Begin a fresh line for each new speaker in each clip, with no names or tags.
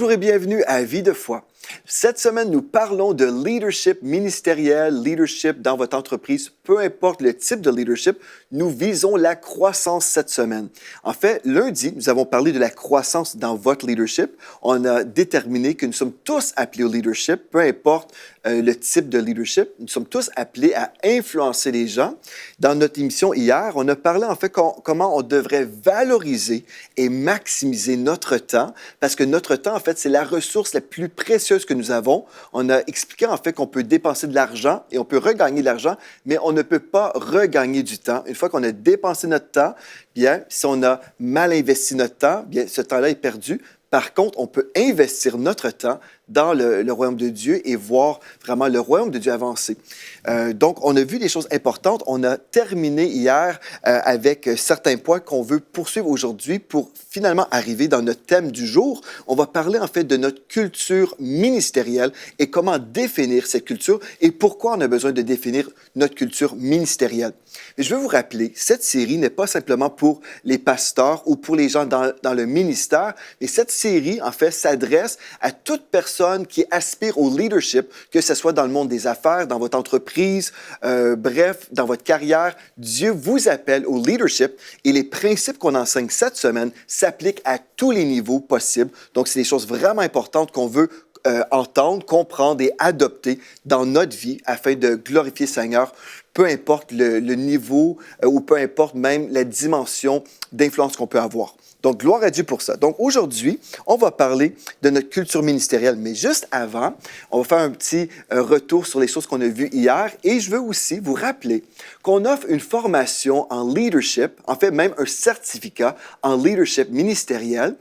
Bonjour et bienvenue à Vie de foi. Cette semaine, nous parlons de leadership ministériel, leadership dans votre entreprise, peu importe le type de leadership, nous visons la croissance cette semaine. En fait, lundi, nous avons parlé de la croissance dans votre leadership. On a déterminé que nous sommes tous appelés au leadership, peu importe le type de leadership. Nous sommes tous appelés à influencer les gens. Dans notre émission hier, on a parlé en fait comment on devrait valoriser et maximiser notre temps, parce que notre temps, en fait, c'est la ressource la plus précieuse que nous avons. On a expliqué en fait qu'on peut dépenser de l'argent et on peut regagner de l'argent, mais on ne peut pas regagner du temps. Une fois qu'on a dépensé notre temps, bien, si on a mal investi notre temps, bien, ce temps-là est perdu. Par contre, on peut investir notre temps dans le royaume de Dieu et voir vraiment le royaume de Dieu avancer. Donc, on a vu des choses importantes. On a terminé hier avec certains points qu'on veut poursuivre aujourd'hui pour finalement arriver dans notre thème du jour. On va parler en fait de notre culture ministérielle et comment définir cette culture et pourquoi on a besoin de définir notre culture ministérielle. Mais je veux vous rappeler, cette série n'est pas simplement pour les pasteurs ou pour les gens dans le ministère, mais cette série, en fait, s'adresse à toute personne qui aspire au leadership, que ce soit dans le monde des affaires, dans votre entreprise, bref, dans votre carrière. Dieu vous appelle au leadership et les principes qu'on enseigne cette semaine s'appliquent à tous les niveaux possibles. Donc, c'est des choses vraiment importantes qu'on veut entendre, comprendre et adopter dans notre vie afin de glorifier le Seigneur, peu importe le niveau ou peu importe même la dimension d'influence qu'on peut avoir. Donc, gloire à Dieu pour ça. Donc, aujourd'hui, on va parler de notre culture ministérielle. Mais juste avant, on va faire un petit retour sur les choses qu'on a vues hier. Et je veux aussi vous rappeler qu'on offre une formation en leadership, en fait même un certificat en leadership ministériel.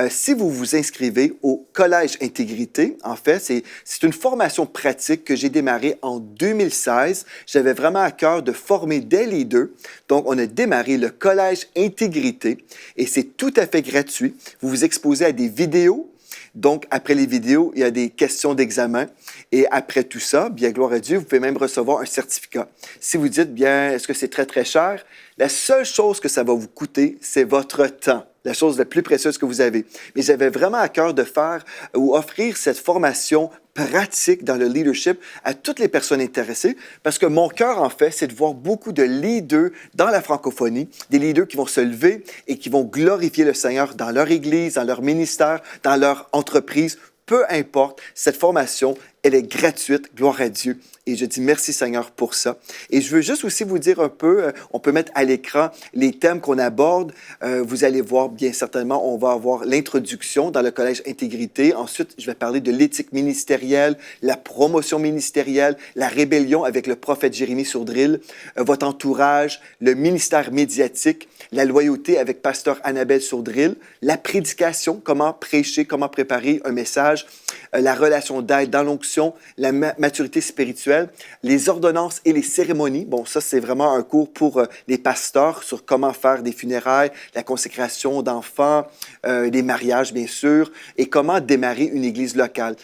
Si vous vous inscrivez au Collège Intégrité, en fait, c'est une formation pratique que j'ai démarrée en 2016. J'avais vraiment à cœur de former des leaders. Donc, on a démarré le Collège Intégrité et c'est tout à fait gratuit. Vous vous exposez à des vidéos. Donc, après les vidéos, il y a des questions d'examen. Et après tout ça, bien, gloire à Dieu, vous pouvez même recevoir un certificat. Si vous dites, bien, est-ce que c'est très, très cher? La seule chose que ça va vous coûter, c'est votre temps. La chose la plus précieuse que vous avez. Mais j'avais vraiment à cœur de faire ou offrir cette formation pratique dans le leadership à toutes les personnes intéressées parce que mon cœur, en fait, c'est de voir beaucoup de leaders dans la francophonie, des leaders qui vont se lever et qui vont glorifier le Seigneur dans leur église, dans leur ministère, dans leur entreprise. Peu importe, cette formation, elle est gratuite, gloire à Dieu. Et je dis merci Seigneur pour ça. Et je veux juste aussi vous dire un peu, on peut mettre à l'écran les thèmes qu'on aborde. Vous allez voir bien certainement, on va avoir l'introduction dans le Collège Intégrité. Ensuite, je vais parler de l'éthique ministérielle, la promotion ministérielle, la rébellion avec le prophète Jérémie Sourdril, votre entourage, le ministère médiatique, la loyauté avec pasteur Annabelle Sourdril, la prédication, comment prêcher, comment préparer un message, la relation d'aide dans l'onction, la maturité spirituelle, les ordonnances et les cérémonies. Bon, ça, c'est vraiment un cours pour les pasteurs sur comment faire des funérailles, la consécration d'enfants, les mariages, bien sûr, et comment démarrer une église locale.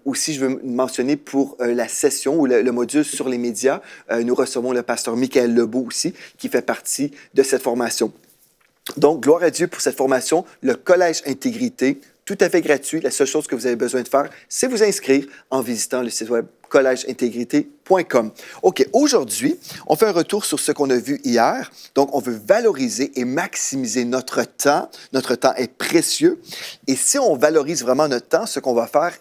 Aussi, je veux mentionner pour la session ou le module sur les médias, nous recevons le pasteur Michael Lebeau aussi, qui fait partie de cette formation. Donc, gloire à Dieu pour cette formation, le Collège Intégrité, tout à fait gratuit. La seule chose que vous avez besoin de faire, c'est vous inscrire en visitant le site web collègeintégrité.com. OK, aujourd'hui, on fait un retour sur ce qu'on a vu hier. Donc, on veut valoriser et maximiser notre temps. Notre temps est précieux. Et si on valorise vraiment notre temps, ce qu'on va faire,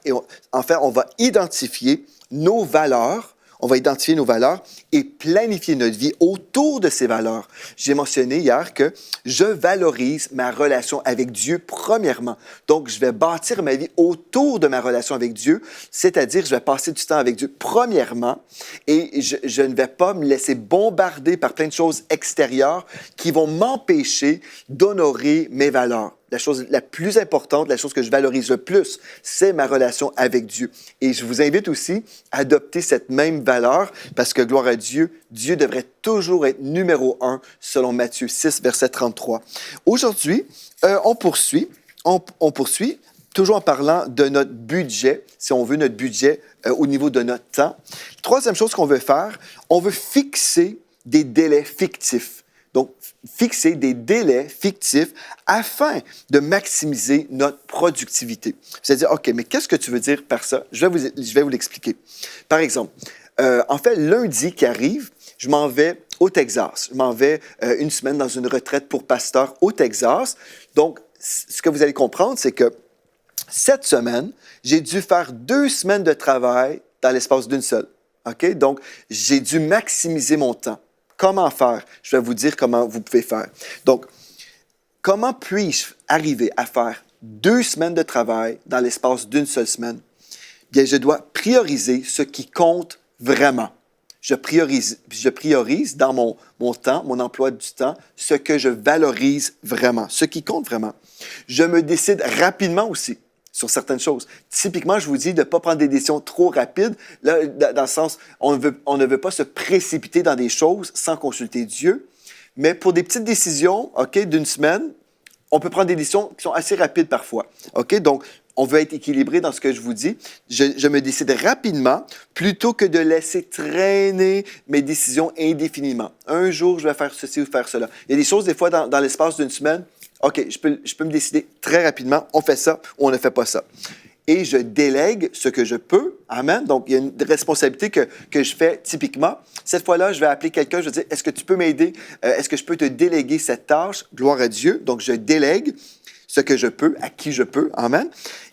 on va identifier nos valeurs. On va identifier nos valeurs et planifier notre vie autour de ces valeurs. J'ai mentionné hier que je valorise ma relation avec Dieu premièrement. Donc, je vais bâtir ma vie autour de ma relation avec Dieu, c'est-à-dire je vais passer du temps avec Dieu premièrement et je ne vais pas me laisser bombarder par plein de choses extérieures qui vont m'empêcher d'honorer mes valeurs. La chose la plus importante, la chose que je valorise le plus, c'est ma relation avec Dieu. Et je vous invite aussi à adopter cette même valeur parce que, gloire à Dieu, Dieu devrait toujours être numéro 1 selon Matthieu 6, verset 33. Aujourd'hui, on poursuit toujours en parlant de notre budget, si on veut notre budget au niveau de notre temps. Troisième chose qu'on veut faire, on veut fixer des délais fictifs. Donc, fixer des délais fictifs afin de maximiser notre productivité. Vous allez dire, OK, mais qu'est-ce que tu veux dire par ça? Je vais vous l'expliquer. Par exemple, en fait, lundi qui arrive, je m'en vais au Texas. Je m'en vais une semaine dans une retraite pour pasteur au Texas. Donc, ce que vous allez comprendre, c'est que cette semaine, j'ai dû faire 2 semaines de travail dans l'espace d'une seule. OK? Donc, j'ai dû maximiser mon temps. Comment faire? Je vais vous dire comment vous pouvez faire. Donc, comment puis-je arriver à faire 2 semaines de travail dans l'espace d'une seule semaine? Bien, je dois prioriser ce qui compte vraiment. Je priorise dans mon temps, mon emploi du temps, ce que je valorise vraiment, ce qui compte vraiment. Je me décide rapidement aussi sur certaines choses. Typiquement, je vous dis de ne pas prendre des décisions trop rapides, là, dans le sens, on ne veut pas se précipiter dans des choses sans consulter Dieu, mais pour des petites décisions, OK, d'une semaine, on peut prendre des décisions qui sont assez rapides parfois. OK? Donc, on veut être équilibré dans ce que je vous dis. Je me décide rapidement plutôt que de laisser traîner mes décisions indéfiniment. Un jour, je vais faire ceci ou faire cela. Il y a des choses, des fois, dans l'espace d'une semaine, OK, je peux me décider très rapidement, on fait ça ou on ne fait pas ça. Et je délègue ce que je peux. Amen. Donc, il y a une responsabilité que je fais typiquement. Cette fois-là, je vais appeler quelqu'un, je vais dire, est-ce que tu peux m'aider? Est-ce que je peux te déléguer cette tâche? Gloire à Dieu. Donc, je délègue ce que je peux, à qui je peux. Amen.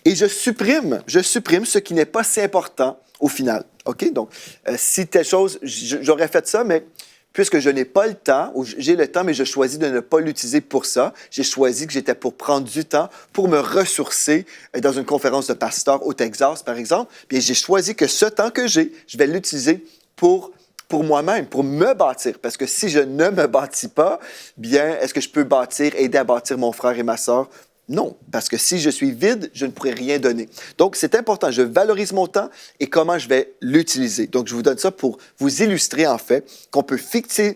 Et je supprime ce qui n'est pas si important au final. OK? Donc, si telle chose, j'aurais fait ça, mais puisque je n'ai pas le temps, ou j'ai le temps, mais je choisis de ne pas l'utiliser pour ça, j'ai choisi que j'étais pour prendre du temps pour me ressourcer dans une conférence de pasteur au Texas, par exemple. Bien, j'ai choisi que ce temps que j'ai, je vais l'utiliser pour moi-même, pour me bâtir. Parce que si je ne me bâtis pas, bien, est-ce que je peux aider à bâtir mon frère et ma sœur? Non, parce que si je suis vide, je ne pourrai rien donner. Donc, c'est important. Je valorise mon temps et comment je vais l'utiliser. Donc, je vous donne ça pour vous illustrer, en fait, qu'on peut fixer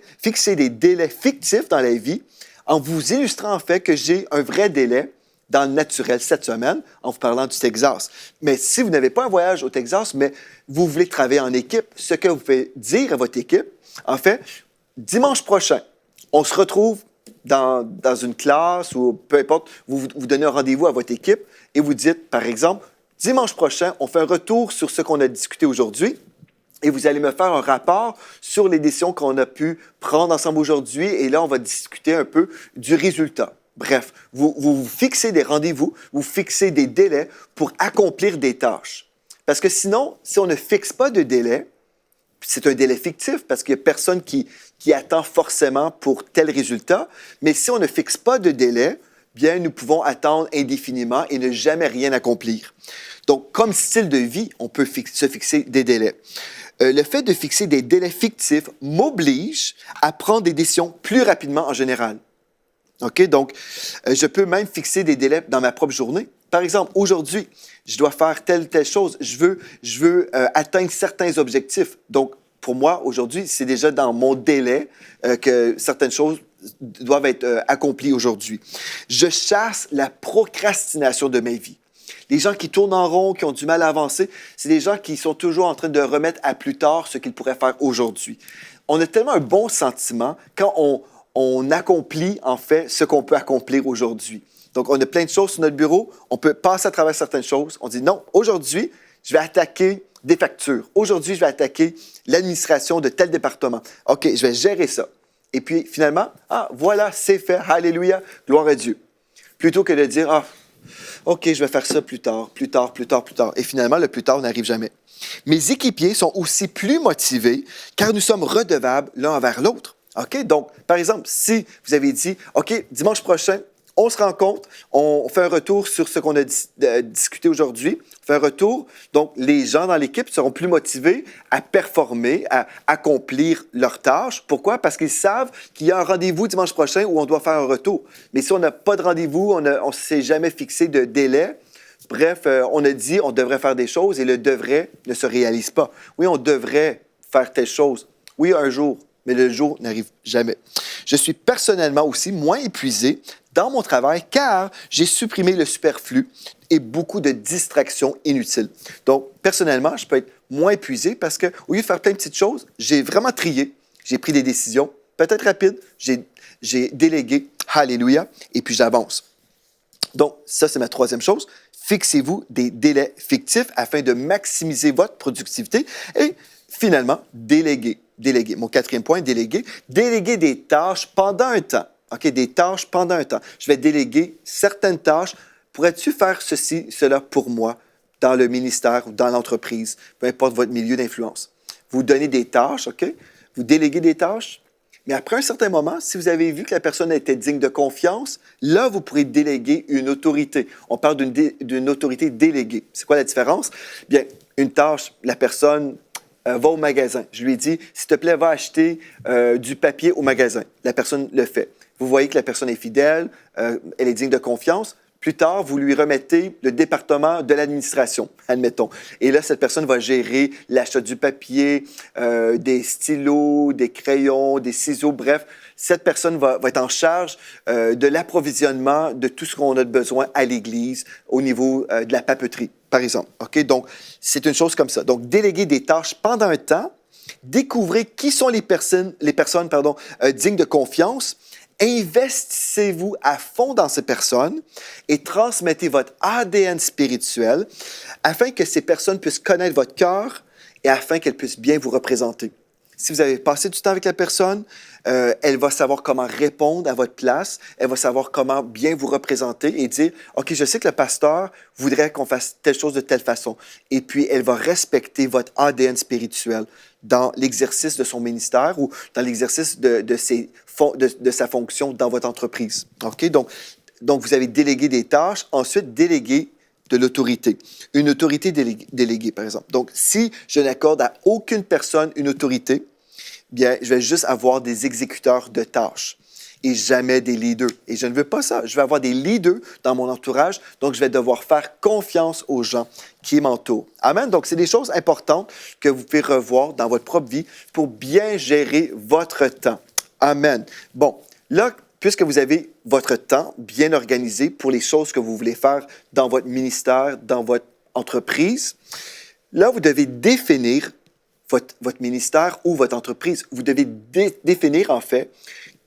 des délais fictifs dans la vie en vous illustrant, en fait, que j'ai un vrai délai dans le naturel cette semaine en vous parlant du Texas. Mais si vous n'avez pas un voyage au Texas, mais vous voulez travailler en équipe, ce que vous pouvez dire à votre équipe, en fait, dimanche prochain, on se retrouve dans une classe ou peu importe, vous donnez un rendez-vous à votre équipe et vous dites, par exemple, dimanche prochain, on fait un retour sur ce qu'on a discuté aujourd'hui et vous allez me faire un rapport sur les décisions qu'on a pu prendre ensemble aujourd'hui et là, on va discuter un peu du résultat. Bref, vous fixez des rendez-vous, vous fixez des délais pour accomplir des tâches. Parce que sinon, si on ne fixe pas de délai, c'est un délai fictif parce qu'il n'y a personne qui attend forcément pour tel résultat. Mais si on ne fixe pas de délai, bien, nous pouvons attendre indéfiniment et ne jamais rien accomplir. Donc, comme style de vie, on peut se fixer des délais. Le fait de fixer des délais fictifs m'oblige à prendre des décisions plus rapidement en général. OK? Donc, je peux même fixer des délais dans ma propre journée. Par exemple, aujourd'hui, je dois faire telle chose. Je veux atteindre certains objectifs. Donc, pour moi, aujourd'hui, c'est déjà dans mon délai que certaines choses doivent être accomplies aujourd'hui. Je chasse la procrastination de ma vie. Les gens qui tournent en rond, qui ont du mal à avancer, c'est des gens qui sont toujours en train de remettre à plus tard ce qu'ils pourraient faire aujourd'hui. On a tellement un bon sentiment quand on accomplit, en fait, ce qu'on peut accomplir aujourd'hui. Donc, on a plein de choses sur notre bureau. On peut passer à travers certaines choses. On dit non, aujourd'hui, je vais attaquer des factures. Aujourd'hui, je vais attaquer l'administration de tel département. OK, je vais gérer ça. Et puis, finalement, voilà, c'est fait. Alléluia, gloire à Dieu. Plutôt que de dire, OK, je vais faire ça plus tard. Et finalement, le plus tard n'arrive jamais. Mes équipiers sont aussi plus motivés car nous sommes redevables l'un envers l'autre. OK? Donc, par exemple, si vous avez dit, OK, dimanche prochain, on se rencontre, on fait un retour sur ce qu'on a discuté aujourd'hui, on fait un retour, donc les gens dans l'équipe seront plus motivés à performer, à accomplir leurs tâches. Pourquoi? Parce qu'ils savent qu'il y a un rendez-vous dimanche prochain où on doit faire un retour. Mais si on n'a pas de rendez-vous, on ne s'est jamais fixé de délai, bref, on a dit on devrait faire des choses et le devrait ne se réalise pas. Oui, on devrait faire telle chose. Oui, un jour, mais le jour n'arrive jamais. Je suis personnellement aussi moins épuisé dans mon travail car j'ai supprimé le superflu et beaucoup de distractions inutiles. Donc, personnellement, je peux être moins épuisé parce qu'au lieu de faire plein de petites choses, j'ai vraiment trié. J'ai pris des décisions peut-être rapide, j'ai délégué, alléluia, et puis j'avance. Donc, ça, c'est ma troisième chose. Fixez-vous des délais fictifs afin de maximiser votre productivité. Et finalement, déléguer. Déléguer. Mon quatrième point, déléguer. Déléguer des tâches pendant un temps. OK, des tâches pendant un temps. Je vais déléguer certaines tâches. Pourrais-tu faire ceci, cela pour moi dans le ministère ou dans l'entreprise, peu importe votre milieu d'influence? Vous donnez des tâches, OK? Vous déléguez des tâches. Mais après un certain moment, si vous avez vu que la personne était digne de confiance, là, vous pourrez déléguer une autorité. On parle d'une autorité déléguée. C'est quoi la différence? Bien, une tâche, la personne va au magasin. Je lui dis, s'il te plaît, va acheter du papier au magasin. La personne le fait. Vous voyez que la personne est fidèle, elle est digne de confiance. Plus tard, vous lui remettez le département de l'administration, admettons. Et là, cette personne va gérer l'achat du papier, des stylos, des crayons, des ciseaux, bref. Cette personne va être en charge de l'approvisionnement de tout ce qu'on a besoin à l'Église au niveau de la papeterie, par exemple. OK? Donc, c'est une chose comme ça. Donc, déléguer des tâches pendant un temps, découvrez qui sont les personnes dignes de confiance. Investissez-vous à fond dans ces personnes et transmettez votre ADN spirituel afin que ces personnes puissent connaître votre cœur et afin qu'elles puissent bien vous représenter. Si vous avez passé du temps avec la personne, elle va savoir comment répondre à votre place, elle va savoir comment bien vous représenter et dire « OK, je sais que le pasteur voudrait qu'on fasse telle chose de telle façon. » Et puis, elle va respecter votre ADN spirituel dans l'exercice de son ministère ou dans l'exercice de sa fonction dans votre entreprise. OK? Donc, vous avez délégué des tâches, ensuite délégué de l'autorité. Une autorité déléguée, par exemple. Donc, si je n'accorde à aucune personne une autorité, bien, je vais juste avoir des exécuteurs de tâches et jamais des leaders. Et je ne veux pas ça. Je vais avoir des leaders dans mon entourage, donc je vais devoir faire confiance aux gens qui m'entourent. Amen. Donc, c'est des choses importantes que vous pouvez revoir dans votre propre vie pour bien gérer votre temps. Amen. Bon, là, puisque vous avez votre temps bien organisé pour les choses que vous voulez faire dans votre ministère, dans votre entreprise, là, vous devez définir votre ministère ou votre entreprise. Vous devez définir, en fait,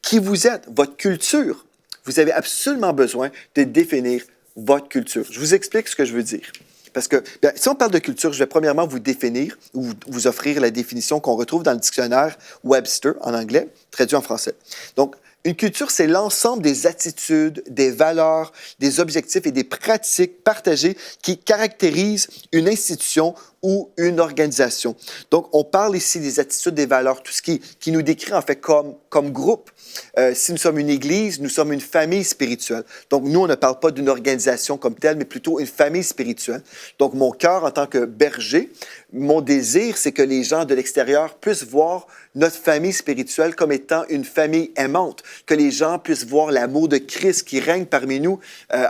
qui vous êtes, votre culture. Vous avez absolument besoin de définir votre culture. Je vous explique ce que je veux dire. Parce que bien, si on parle de culture, je vais premièrement vous définir ou vous offrir la définition qu'on retrouve dans le dictionnaire Webster en anglais, traduit en français. Donc, une culture, c'est l'ensemble des attitudes, des valeurs, des objectifs et des pratiques partagées qui caractérisent une institution ou une organisation. Donc, on parle ici des attitudes, des valeurs, tout ce qui nous décrit en fait comme groupe. Si nous sommes une église, nous sommes une famille spirituelle. Donc, nous, on ne parle pas d'une organisation comme telle, mais plutôt une famille spirituelle. Donc, mon cœur en tant que berger, mon désir, c'est que les gens de l'extérieur puissent voir notre famille spirituelle comme étant une famille aimante, que les gens puissent voir l'amour de Christ qui règne parmi nous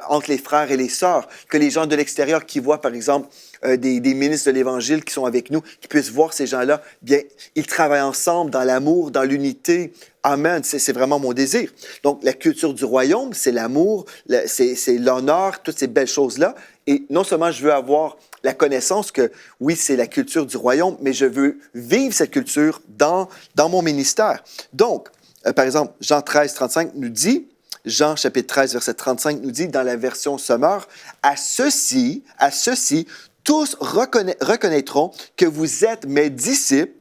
entre les frères et les sœurs, que les gens de l'extérieur qui voient, par exemple, des ministres de l'Évangile qui sont avec nous, qui puissent voir ces gens-là, bien, ils travaillent ensemble dans l'amour, dans l'unité. Amen, c'est vraiment mon désir. Donc, la culture du royaume, c'est l'amour, c'est l'honneur, toutes ces belles choses-là. Et non seulement je veux avoir la connaissance que, oui, c'est la culture du royaume, mais je veux vivre cette culture dans mon ministère. Donc, par exemple, Jean 13, 35 nous dit, Jean chapitre 13, verset 35 nous dit, dans la version Sommeur, à ceux-ci, tous reconnaîtront que vous êtes mes disciples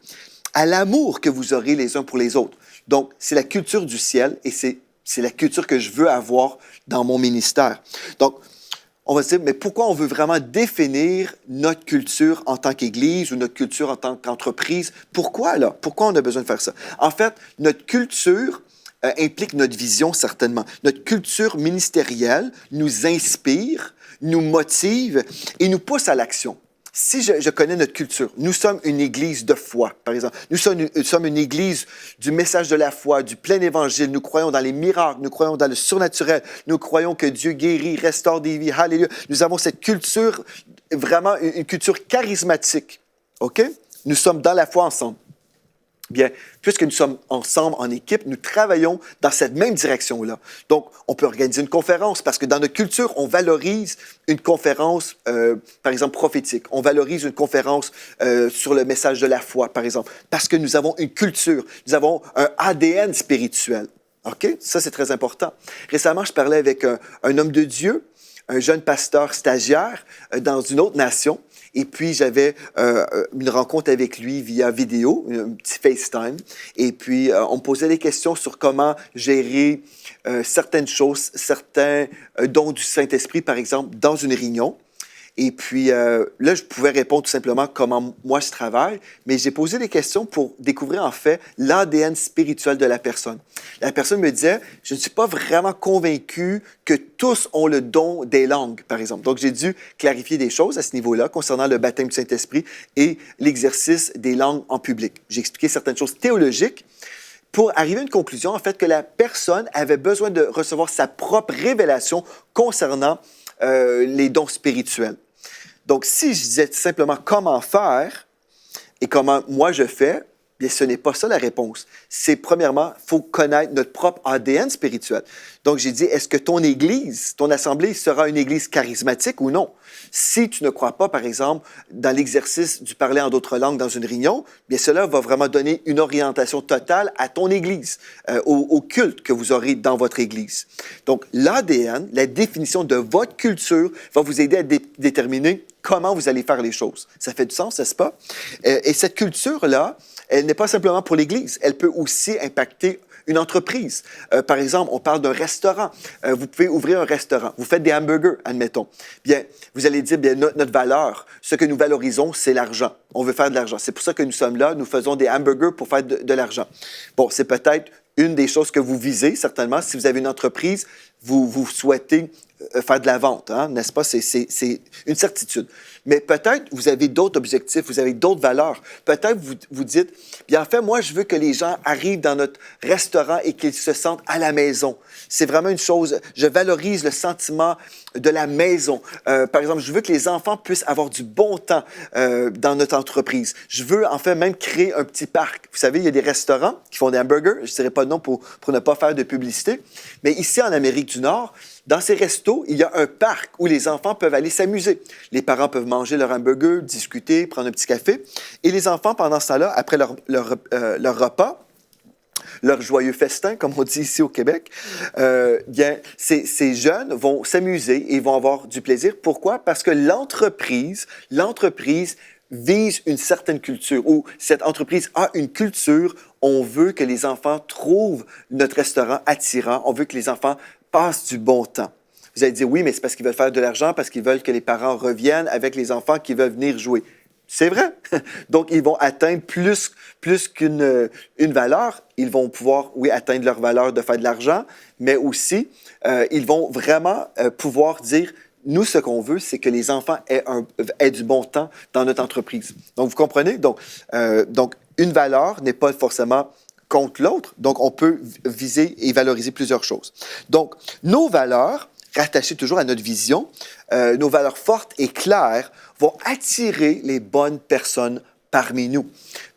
à l'amour que vous aurez les uns pour les autres. Donc, c'est la culture du ciel et c'est la culture que je veux avoir dans mon ministère. Donc, on va se dire, mais pourquoi on veut vraiment définir notre culture en tant qu'Église ou notre culture en tant qu'entreprise? Pourquoi, là? Pourquoi on a besoin de faire ça? En fait, notre culture implique notre vision, certainement. Notre culture ministérielle nous inspire, nous motive et nous pousse à l'action. Si je connais notre culture, nous sommes une église de foi, par exemple. Nous sommes une église du message de la foi, du plein évangile. Nous croyons dans les miracles, nous croyons dans le surnaturel. Nous croyons que Dieu guérit, restaure des vies. Alléluia. Nous avons cette culture, vraiment une culture charismatique. OK? Nous sommes dans la foi ensemble. Bien, puisque nous sommes ensemble en équipe, nous travaillons dans cette même direction-là. Donc, on peut organiser une conférence parce que dans notre culture, on valorise une conférence, par exemple, prophétique. On valorise une conférence sur le message de la foi, par exemple, parce que nous avons une culture, nous avons un ADN spirituel. OK? Ça, c'est très important. Récemment, je parlais avec un homme de Dieu, un jeune pasteur stagiaire dans une autre nation. Et puis, j'avais une rencontre avec lui via vidéo, un petit FaceTime. Et puis, on me posait des questions sur comment gérer certaines choses, certains dons du Saint-Esprit, par exemple, dans une réunion. Et puis, là, je pouvais répondre tout simplement comment moi je travaille, mais j'ai posé des questions pour découvrir en fait l'ADN spirituel de la personne. La personne me disait, je ne suis pas vraiment convaincu que tous ont le don des langues, par exemple. Donc, j'ai dû clarifier des choses à ce niveau-là concernant le baptême du Saint-Esprit et l'exercice des langues en public. J'ai expliqué certaines choses théologiques pour arriver à une conclusion, en fait, que la personne avait besoin de recevoir sa propre révélation concernant les dons spirituels. Donc, si je disais simplement comment faire et comment moi je fais, bien, ce n'est pas ça la réponse. C'est premièrement, il faut connaître notre propre ADN spirituel. Donc, j'ai dit, est-ce que ton église, ton assemblée sera une église charismatique ou non? Si tu ne crois pas, par exemple, dans l'exercice du parler en d'autres langues dans une réunion, bien, cela va vraiment donner une orientation totale à ton église, au culte que vous aurez dans votre église. Donc, l'ADN, la définition de votre culture, va vous aider à déterminer comment vous allez faire les choses. Ça fait du sens, n'est-ce pas? Et cette culture-là, elle n'est pas simplement pour l'Église, elle peut aussi impacter une entreprise. Par exemple, on parle d'un restaurant. Vous pouvez ouvrir un restaurant. Vous faites des hamburgers, admettons. Bien, vous allez dire, bien, notre valeur, ce que nous valorisons, c'est l'argent. On veut faire de l'argent. C'est pour ça que nous sommes là. Nous faisons des hamburgers pour faire de l'argent. Bon, c'est peut-être une des choses que vous visez, certainement. Si vous avez une entreprise, vous souhaitez faire de la vente, hein, n'est-ce pas? C'est une certitude. Mais peut-être vous avez d'autres objectifs, vous avez d'autres valeurs. Peut-être vous dites, bien en fait, moi, je veux que les gens arrivent dans notre restaurant et qu'ils se sentent à la maison. C'est vraiment une chose, je valorise le sentiment de la maison. Par exemple, je veux que les enfants puissent avoir du bon temps dans notre entreprise. Je veux en fait même créer un petit parc. Vous savez, il y a des restaurants qui font des hamburgers, je ne dirais pas de nom pour ne pas faire de publicité, mais ici en Amérique du Nord, dans ces restos, il y a un parc où les enfants peuvent aller s'amuser. Les parents peuvent manger leur hamburger, discuter, prendre un petit café. Et les enfants, pendant ce temps-là, après leur repas, leur joyeux festin, comme on dit ici au Québec, bien, ces jeunes vont s'amuser et vont avoir du plaisir. Pourquoi? Parce que l'entreprise vise une certaine culture, ou cette entreprise a une culture. On veut que les enfants trouvent notre restaurant attirant. On veut que les enfants passent du bon temps. Vous allez dire, oui, mais c'est parce qu'ils veulent faire de l'argent, parce qu'ils veulent que les parents reviennent avec les enfants qui veulent venir jouer. C'est vrai. Donc, ils vont atteindre plus qu'une valeur. Ils vont pouvoir, oui, atteindre leur valeur de faire de l'argent, mais aussi, ils vont vraiment pouvoir dire, nous, ce qu'on veut, c'est que les enfants aient du bon temps dans notre entreprise. Donc, vous comprenez? Donc une valeur n'est pas forcément contre l'autre. Donc, on peut viser et valoriser plusieurs choses. Donc, nos valeurs, rattachées toujours à notre vision, nos valeurs fortes et claires vont attirer les bonnes personnes parmi nous.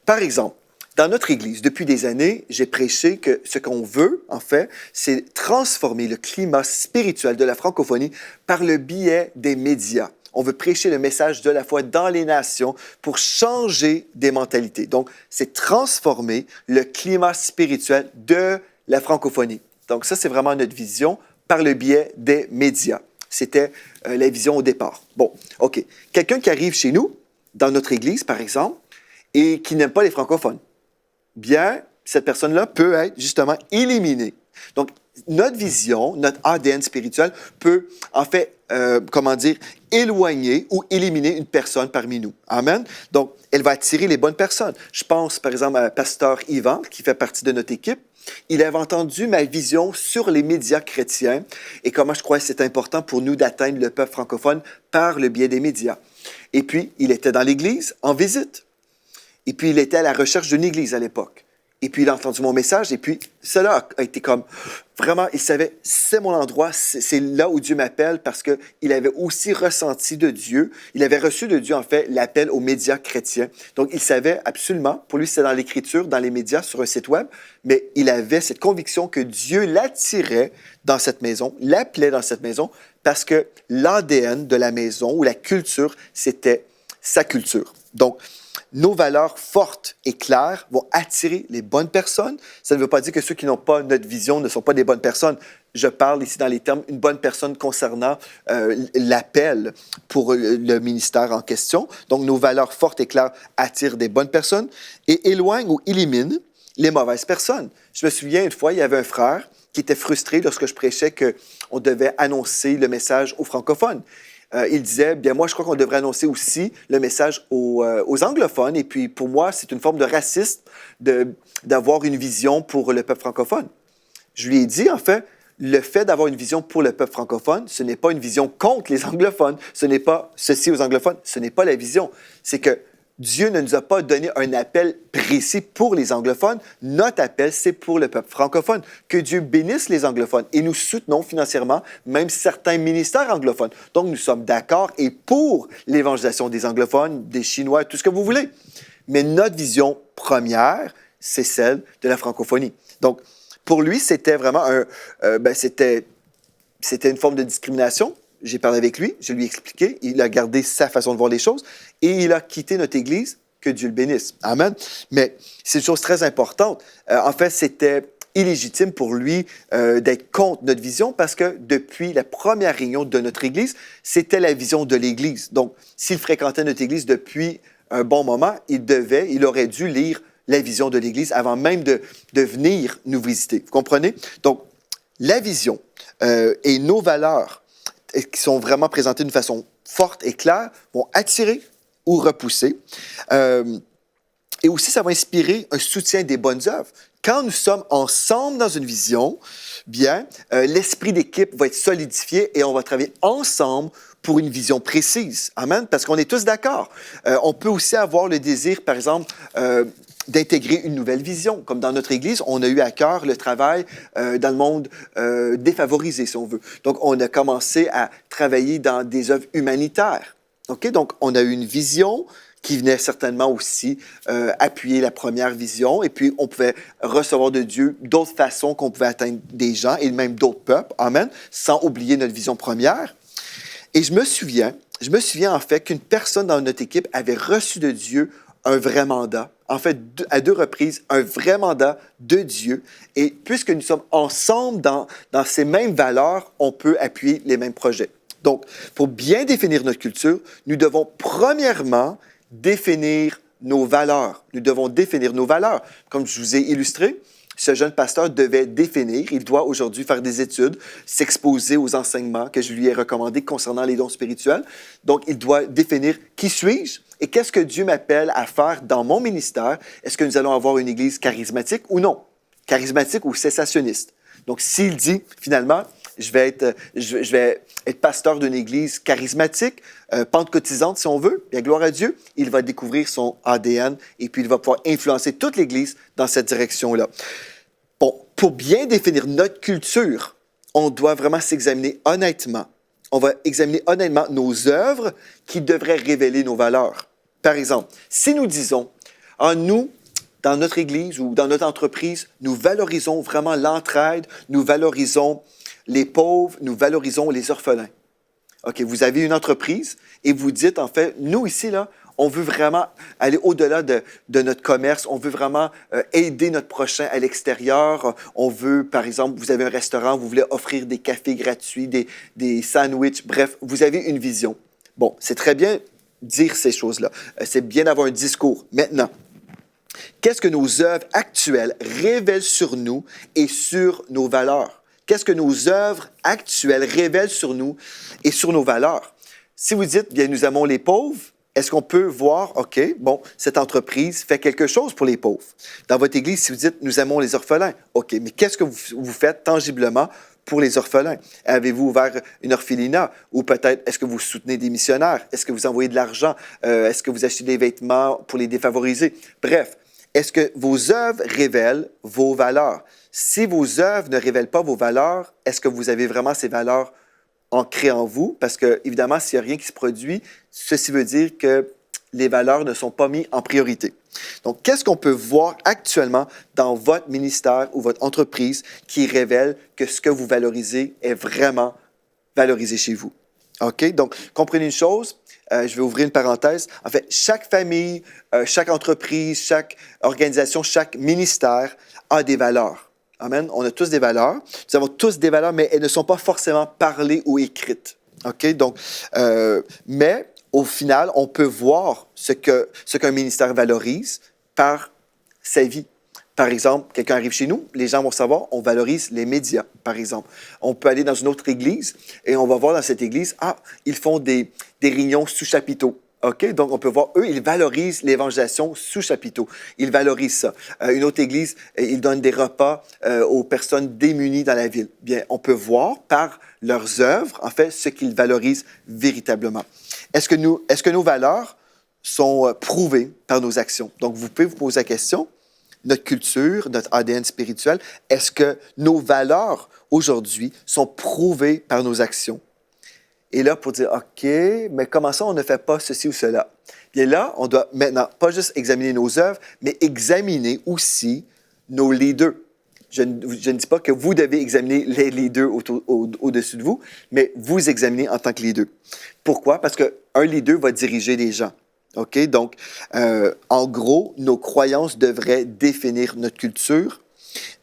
Par exemple, dans notre Église, depuis des années, j'ai prêché que ce qu'on veut, en fait, c'est transformer le climat spirituel de la francophonie par le biais des médias. On veut prêcher le message de la foi dans les nations pour changer des mentalités. Donc, c'est transformer le climat spirituel de la francophonie. Donc, ça, c'est vraiment notre vision par le biais des médias. C'était la vision au départ. Bon, OK. Quelqu'un qui arrive chez nous, dans notre Église, par exemple, et qui n'aime pas les francophones, bien, cette personne-là peut être justement éliminée. Donc, notre vision, notre ADN spirituel peut, en fait, éloigner ou éliminer une personne parmi nous. Amen. Donc, elle va attirer les bonnes personnes. Je pense, par exemple, à Pasteur Yvan, qui fait partie de notre équipe. Il avait entendu ma vision sur les médias chrétiens et comment je crois que c'est important pour nous d'atteindre le peuple francophone par le biais des médias. Et puis, il était dans l'Église en visite. Et puis, il était à la recherche d'une église à l'époque. Et puis, il a entendu mon message. Et puis, cela a été comme, vraiment, il savait, c'est mon endroit, c'est là où Dieu m'appelle parce qu'il avait aussi ressenti de Dieu. Il avait reçu de Dieu, en fait, l'appel aux médias chrétiens. Donc, il savait absolument, pour lui, c'était dans l'Écriture, dans les médias, sur un site web, mais il avait cette conviction que Dieu l'attirait dans cette maison, l'appelait dans cette maison, parce que l'ADN de la maison ou la culture, c'était sa culture. Donc, nos valeurs fortes et claires vont attirer les bonnes personnes. Ça ne veut pas dire que ceux qui n'ont pas notre vision ne sont pas des bonnes personnes. Je parle ici dans les termes une bonne personne concernant l'appel pour le ministère en question. Donc, nos valeurs fortes et claires attirent des bonnes personnes et éloignent ou éliminent les mauvaises personnes. Je me souviens, une fois, il y avait un frère qui était frustré lorsque je prêchais qu'on devait annoncer le message aux francophones. Il disait, bien moi, je crois qu'on devrait annoncer aussi le message aux anglophones. Et puis, pour moi, c'est une forme de racisme d'avoir une vision pour le peuple francophone. Je lui ai dit, en fait, le fait d'avoir une vision pour le peuple francophone, ce n'est pas une vision contre les anglophones. Ce n'est pas ceci aux anglophones. Ce n'est pas la vision. C'est que Dieu ne nous a pas donné un appel précis pour les anglophones. Notre appel, c'est pour le peuple francophone. Que Dieu bénisse les anglophones. Et nous soutenons financièrement même certains ministères anglophones. Donc, nous sommes d'accord et pour l'évangélisation des anglophones, des Chinois, tout ce que vous voulez. Mais notre vision première, c'est celle de la francophonie. Donc, pour lui, c'était vraiment c'était une forme de discrimination. J'ai parlé avec lui, je lui ai expliqué, il a gardé sa façon de voir les choses et il a quitté notre Église, que Dieu le bénisse. Amen. Mais c'est une chose très importante. En fait, c'était illégitime pour lui d'être contre notre vision parce que depuis la première réunion de notre Église, c'était la vision de l'Église. Donc, s'il fréquentait notre Église depuis un bon moment, il aurait dû lire la vision de l'Église avant même de venir nous visiter. Vous comprenez? Donc, la vision et nos valeurs qui sont vraiment présentées d'une façon forte et claire vont attirer ou repousser. Et aussi, ça va inspirer un soutien des bonnes œuvres. Quand nous sommes ensemble dans une vision, bien, l'esprit d'équipe va être solidifié et on va travailler ensemble pour une vision précise. Amen? Parce qu'on est tous d'accord. On peut aussi avoir le désir, par exemple, d'intégrer une nouvelle vision. Comme dans notre Église, on a eu à cœur le travail dans le monde défavorisé, si on veut. Donc, on a commencé à travailler dans des œuvres humanitaires. OK? Donc, on a eu une vision qui venait certainement aussi appuyer la première vision. Et puis, on pouvait recevoir de Dieu d'autres façons qu'on pouvait atteindre des gens et même d'autres peuples. Amen. Sans oublier notre vision première. Et je me souviens en fait qu'une personne dans notre équipe avait reçu de Dieu un vrai mandat. En fait, à 2 reprises, un vrai mandat de Dieu. Et puisque nous sommes ensemble dans ces mêmes valeurs, on peut appuyer les mêmes projets. Donc, pour bien définir notre culture, nous devons premièrement définir nos valeurs. Nous devons définir nos valeurs. Comme je vous ai illustré, ce jeune pasteur devait définir, il doit aujourd'hui faire des études, s'exposer aux enseignements que je lui ai recommandés concernant les dons spirituels. Donc, il doit définir qui suis-je et qu'est-ce que Dieu m'appelle à faire dans mon ministère. Est-ce que nous allons avoir une église charismatique ou non? Charismatique ou cessationniste? Donc, s'il dit, finalement, je vais être pasteur d'une église charismatique, pentecôtisante, si on veut, bien, gloire à Dieu, il va découvrir son ADN et puis il va pouvoir influencer toute l'Église dans cette direction-là. Bon, pour bien définir notre culture, on doit vraiment s'examiner honnêtement. On va examiner honnêtement nos œuvres qui devraient révéler nos valeurs. Par exemple, si nous disons, nous, dans notre Église ou dans notre entreprise, nous valorisons vraiment l'entraide, nous valorisons les pauvres, nous valorisons les orphelins. OK, vous avez une entreprise et vous dites, en fait, nous ici, là, on veut vraiment aller au-delà de notre commerce. On veut vraiment aider notre prochain à l'extérieur. On veut, par exemple, vous avez un restaurant, vous voulez offrir des cafés gratuits, des sandwichs. Bref, vous avez une vision. Bon, c'est très bien dire ces choses-là. C'est bien d'avoir un discours. Maintenant, qu'est-ce que nos œuvres actuelles révèlent sur nous et sur nos valeurs? Qu'est-ce que nos œuvres actuelles révèlent sur nous et sur nos valeurs? Si vous dites, bien, nous aimons les pauvres, est-ce qu'on peut voir, OK, bon, cette entreprise fait quelque chose pour les pauvres? Dans votre Église, si vous dites, nous aimons les orphelins, OK, mais qu'est-ce que vous faites tangiblement pour les orphelins? Avez-vous ouvert une orphelinat? Ou peut-être, est-ce que vous soutenez des missionnaires? Est-ce que vous envoyez de l'argent? Est-ce que vous achetez des vêtements pour les défavorisés? Bref, est-ce que vos œuvres révèlent vos valeurs? Si vos œuvres ne révèlent pas vos valeurs, est-ce que vous avez vraiment ces valeurs ancrées en vous? Parce que, évidemment, s'il n'y a rien qui se produit, ceci veut dire que les valeurs ne sont pas mises en priorité. Donc, qu'est-ce qu'on peut voir actuellement dans votre ministère ou votre entreprise qui révèle que ce que vous valorisez est vraiment valorisé chez vous? OK? Donc, comprenez une chose, je vais ouvrir une parenthèse. En fait, chaque famille, chaque entreprise, chaque organisation, chaque ministère a des valeurs. Amen? On a tous des valeurs. Nous avons tous des valeurs, mais elles ne sont pas forcément parlées ou écrites. OK? Donc, mais au final, on peut voir ce qu'un ministère valorise par sa vie. Par exemple, quelqu'un arrive chez nous, les gens vont savoir, on valorise les médias, par exemple. On peut aller dans une autre église et on va voir dans cette église, ils font des réunions sous chapiteau. OK? Donc, on peut voir, eux, ils valorisent l'évangélisation sous chapiteau. Ils valorisent ça. Une autre église, ils donnent des repas aux personnes démunies dans la ville. Bien, on peut voir par leurs œuvres, en fait, ce qu'ils valorisent véritablement. Est-ce que nos valeurs sont prouvées par nos actions? Donc, vous pouvez vous poser la question, notre culture, notre ADN spirituel, est-ce que nos valeurs aujourd'hui sont prouvées par nos actions? Et là, pour dire, OK, mais comment ça, on ne fait pas ceci ou cela? Bien là, on doit maintenant pas juste examiner nos œuvres, mais examiner aussi nos leaders. Je ne dis pas que vous devez examiner les leaders au-dessus de vous, mais vous examinez en tant que leader. Pourquoi? Parce qu'un leader va diriger des gens. OK? Donc, en gros, nos croyances devraient définir notre culture.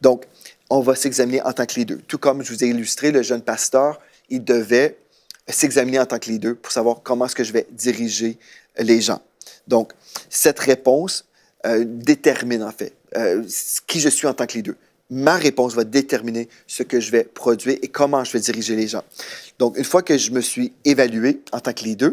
Donc, on va s'examiner en tant que leader. Tout comme je vous ai illustré, le jeune pasteur, il devait s'examiner en tant que leader pour savoir comment est-ce que je vais diriger les gens. Donc, cette réponse détermine en fait qui je suis en tant que leader. Ma réponse va déterminer ce que je vais produire et comment je vais diriger les gens. Donc, une fois que je me suis évalué en tant que leader,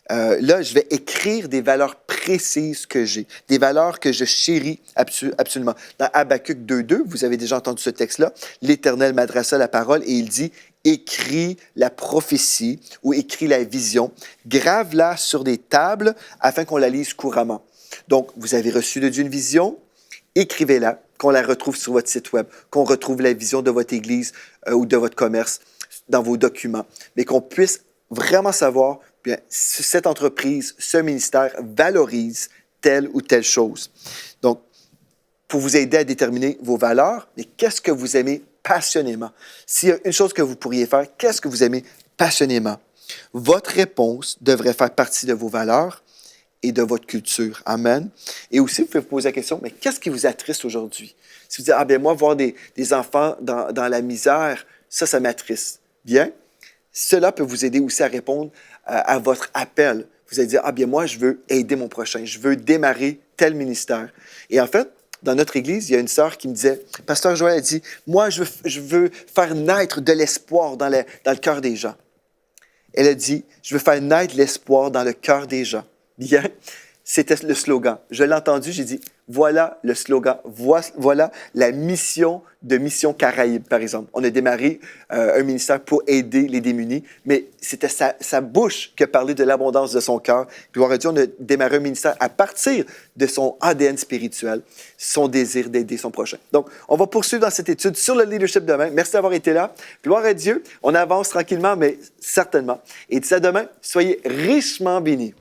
là, je vais écrire des valeurs précises que j'ai, des valeurs que je chéris absolument. Dans Habakkuk 2.2, vous avez déjà entendu ce texte-là, l'Éternel m'adressa la parole et il dit « Écris la prophétie ou écris la vision, grave-la sur des tables afin qu'on la lise couramment. » Donc, vous avez reçu de Dieu une vision, écrivez-la, qu'on la retrouve sur votre site web, qu'on retrouve la vision de votre église ou de votre commerce dans vos documents, mais qu'on puisse vraiment savoir bien, cette entreprise, ce ministère valorise telle ou telle chose. Donc, pour vous aider à déterminer vos valeurs, mais qu'est-ce que vous aimez passionnément? S'il y a une chose que vous pourriez faire, qu'est-ce que vous aimez passionnément? Votre réponse devrait faire partie de vos valeurs et de votre culture. Amen. Et aussi, vous pouvez vous poser la question, mais qu'est-ce qui vous attriste aujourd'hui? Si vous dites, bien, moi, voir des enfants dans la misère, ça m'attriste. Bien, cela peut vous aider aussi à répondre à votre appel. Vous allez dire, bien, moi, je veux aider mon prochain, je veux démarrer tel ministère. Et en fait, dans notre église, il y a une sœur qui me disait, Pasteur Joël a dit, moi, je veux faire naître de l'espoir dans le cœur des gens. Elle a dit, je veux faire naître l'espoir dans le cœur des gens. Bien, c'était le slogan. Je l'ai entendu, j'ai dit, voilà le slogan, voilà la mission de Mission Caraïbes, par exemple. On a démarré un ministère pour aider les démunis, mais c'était sa bouche qui a parlé de l'abondance de son cœur. Gloire à Dieu, on a démarré un ministère à partir de son ADN spirituel, son désir d'aider son prochain. Donc, on va poursuivre dans cette étude sur le leadership demain. Merci d'avoir été là. Gloire à Dieu. On avance tranquillement, mais certainement. Et d'ici à demain, soyez richement bénis.